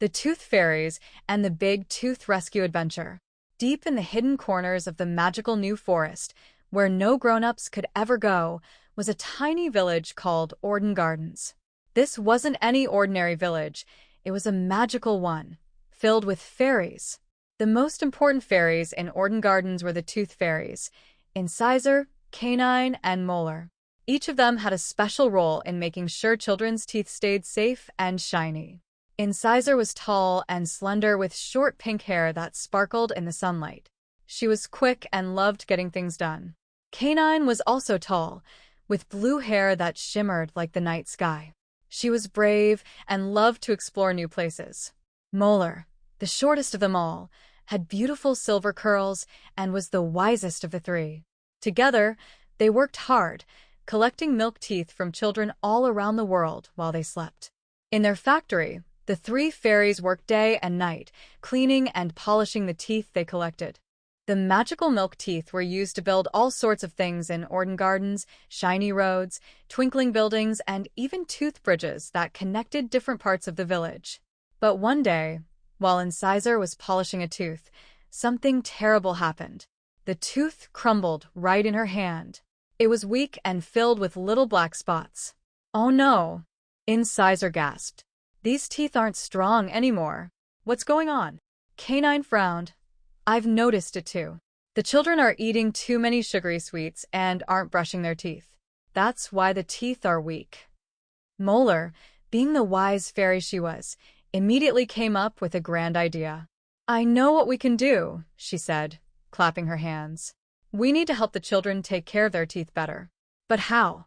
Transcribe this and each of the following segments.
The Tooth Fairies and the Big Tooth Rescue Adventure. Deep in the hidden corners of the magical New Forest, where no grown-ups could ever go, was a tiny village called Ordon Gardens. This wasn't any ordinary village, it was a magical one, filled with fairies. The most important fairies in Ordon Gardens were the Tooth Fairies, Incisor, Canine, and Molar. Each of them had a special role in making sure children's teeth stayed safe and shiny. Incisor was tall and slender with short pink hair that sparkled in the sunlight. She was quick and loved getting things done. Canine was also tall, with blue hair that shimmered like the night sky. She was brave and loved to explore new places. Molar, the shortest of them all, had beautiful silver curls and was the wisest of the three. Together, they worked hard, collecting milk teeth from children all around the world while they slept. In their factory, the three fairies worked day and night, cleaning and polishing the teeth they collected. The magical milk teeth were used to build all sorts of things in Ordon Gardens, shiny roads, twinkling buildings, and even tooth bridges that connected different parts of the village. But one day, while Incisor was polishing a tooth, something terrible happened. The tooth crumbled right in her hand. It was weak and filled with little black spots. "Oh no!" Incisor gasped. "These teeth aren't strong anymore. What's going on?" Canine frowned. "I've noticed it too. The children are eating too many sugary sweets and aren't brushing their teeth. That's why the teeth are weak." Molar, being the wise fairy she was, immediately came up with a grand idea. "I know what we can do," she said, clapping her hands. "We need to help the children take care of their teeth better." "But how?"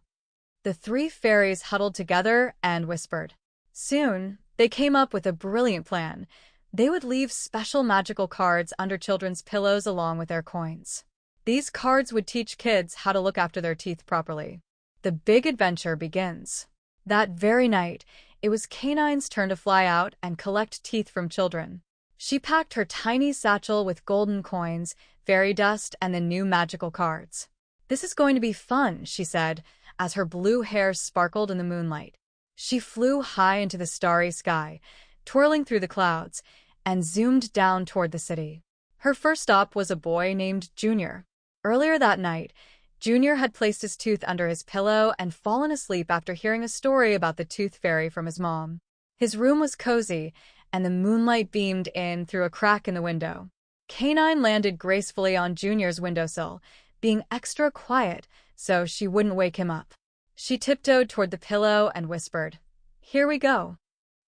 The three fairies huddled together and whispered. Soon, they came up with a brilliant plan. They would leave special magical cards under children's pillows along with their coins. These cards would teach kids how to look after their teeth properly. The big adventure begins. That very night, it was Canine's turn to fly out and collect teeth from children. She packed her tiny satchel with golden coins, fairy dust, and the new magical cards. "This is going to be fun," she said, as her blue hair sparkled in the moonlight. She flew high into the starry sky, twirling through the clouds, and zoomed down toward the city. Her first stop was a boy named Junior. Earlier that night, Junior had placed his tooth under his pillow and fallen asleep after hearing a story about the Tooth Fairy from his mom. His room was cozy, and the moonlight beamed in through a crack in the window. Canine landed gracefully on Junior's windowsill, being extra quiet so she wouldn't wake him up. She tiptoed toward the pillow and whispered, "Here we go."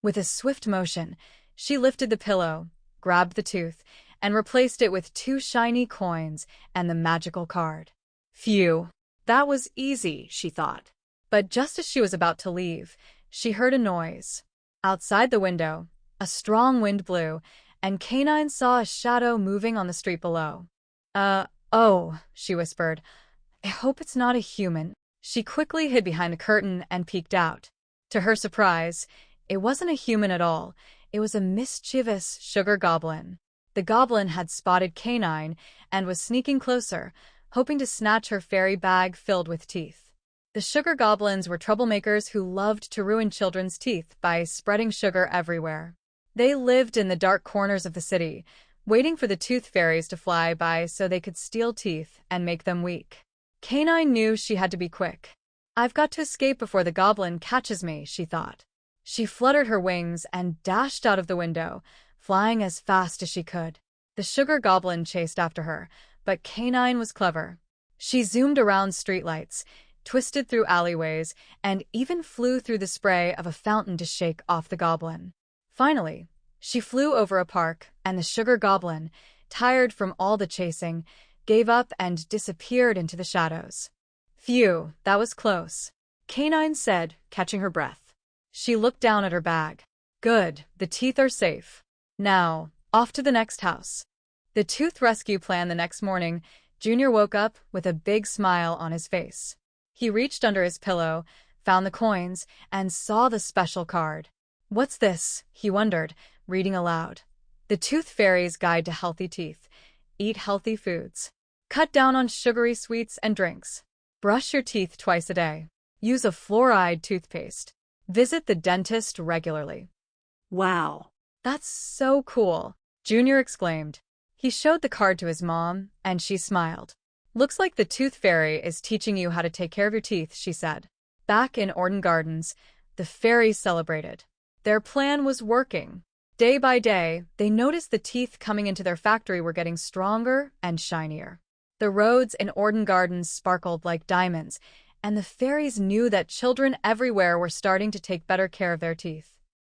With a swift motion, she lifted the pillow, grabbed the tooth, and replaced it with 2 shiny coins and the magical card. Phew, that was easy, she thought. But just as she was about to leave, she heard a noise. Outside the window, a strong wind blew, and Canine saw a shadow moving on the street below. Oh, she whispered. "I hope it's not a human." She quickly hid behind a curtain and peeked out. To her surprise, it wasn't a human at all. It was a mischievous sugar goblin. The goblin had spotted Canine and was sneaking closer, hoping to snatch her fairy bag filled with teeth. The sugar goblins were troublemakers who loved to ruin children's teeth by spreading sugar everywhere. They lived in the dark corners of the city, waiting for the tooth fairies to fly by so they could steal teeth and make them weak. Canine knew she had to be quick. "I've got to escape before the goblin catches me," she thought. She fluttered her wings and dashed out of the window, flying as fast as she could. The sugar goblin chased after her, but Canine was clever. She zoomed around streetlights, twisted through alleyways, and even flew through the spray of a fountain to shake off the goblin. Finally, she flew over a park, and the sugar goblin, tired from all the chasing, gave up and disappeared into the shadows. "Phew, that was close," Canine said, catching her breath. She looked down at her bag. "Good, the teeth are safe. Now, off to the next house." The tooth rescue plan the next morning, Junior woke up with a big smile on his face. He reached under his pillow, found the coins, and saw the special card. "What's this?" he wondered, reading aloud. "The Tooth Fairy's Guide to Healthy Teeth. Eat healthy foods. Cut down on sugary sweets and drinks. Brush your teeth twice a day. Use a fluoride toothpaste. Visit the dentist regularly." Wow, That's so cool, Junior exclaimed. He showed the card to his mom, and she smiled. Looks like the Tooth Fairy is teaching you how to take care of your teeth, she said. Back in Ordon Gardens, the fairies celebrated. Their plan was working. Day by day, they noticed the teeth coming into their factory were getting stronger and shinier. The roads in Ordon Gardens sparkled like diamonds, and the fairies knew that children everywhere were starting to take better care of their teeth.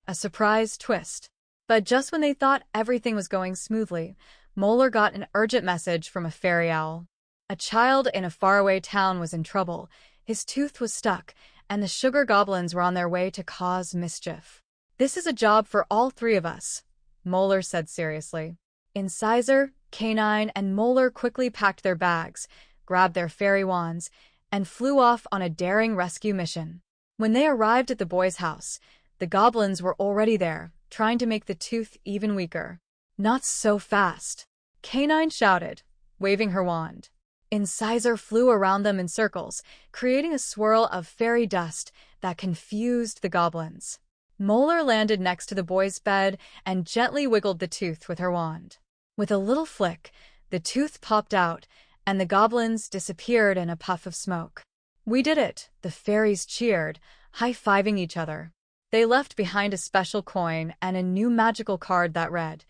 A surprise twist. But just when they thought everything was going smoothly, Molar got an urgent message from a fairy owl. A child in a faraway town was in trouble. His tooth was stuck, and the sugar goblins were on their way to cause mischief. This is a job for all three of us, Molar said seriously. Incisor, Canine, and Molar quickly packed their bags, grabbed their fairy wands, and flew off on a daring rescue mission. When they arrived at the boys' house, the goblins were already there, trying to make the tooth even weaker. Not so fast, Canine shouted, waving her wand. Incisor flew around them in circles, creating a swirl of fairy dust that confused the goblins. Molar landed next to the boy's bed and gently wiggled the tooth with her wand. With a little flick, the tooth popped out, and the goblins disappeared in a puff of smoke. We did it, the fairies cheered, high-fiving each other. They left behind a special coin and a new magical card that read,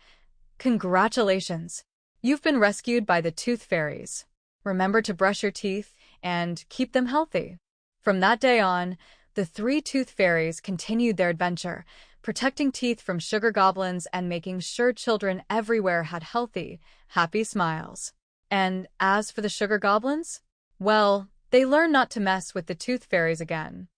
"Congratulations! You've been rescued by the Tooth Fairies. Remember to brush your teeth and keep them healthy." From that day on, the three Tooth Fairies continued their adventure, protecting teeth from sugar goblins and making sure children everywhere had healthy, happy smiles. And as for the sugar goblins? Well, they learned not to mess with the Tooth Fairies again.